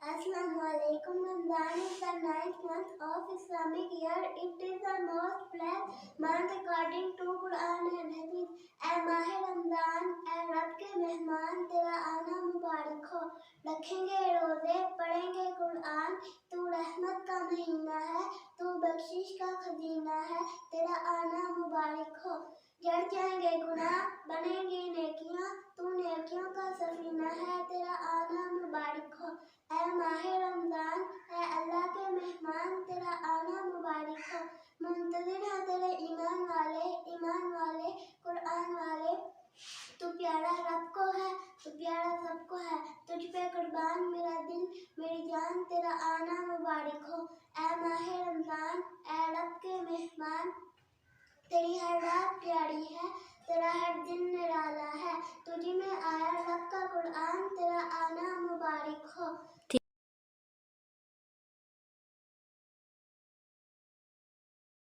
Assalamu alaikum. Ramadan is the ninth month of Islamic year. It is the most blessed month according to Quran and Hadith. اے ماہ رمضان، اے رب کے مہمان، تیرا آنا مبارک ہو۔ رکھیں گے روزے، پڑھیں گے قرآن، تو رحمت کا مہینہ ہے، تو بخشش کا خزینہ ہے، تیرا آنا مبارک ہو۔ جڑ جائیں گے گناہ، بنیں گی نیکیاں، تو نیکیوں کا سفینہ ہے، تیرا آنا مبارک ہو۔ اے ماہ رمضان، اے اللہ کے مہمان، تیرا آنا مبارک ہو۔ منتظر ہیں تیرے ایمان والے قرآن والے، تو پیارا رب کو ہے، تو پیارا سب کو ہے، تجھ پہ قربان میرا دل میری جان، تیرا آنا مبارک ہو۔ اے ماہ رمضان، اے رب کے مہمان، تیری ہر رات پیاری ہے، تیرا ہر دن نرالا ہے، تجھ میں آیا رب کا قرآن،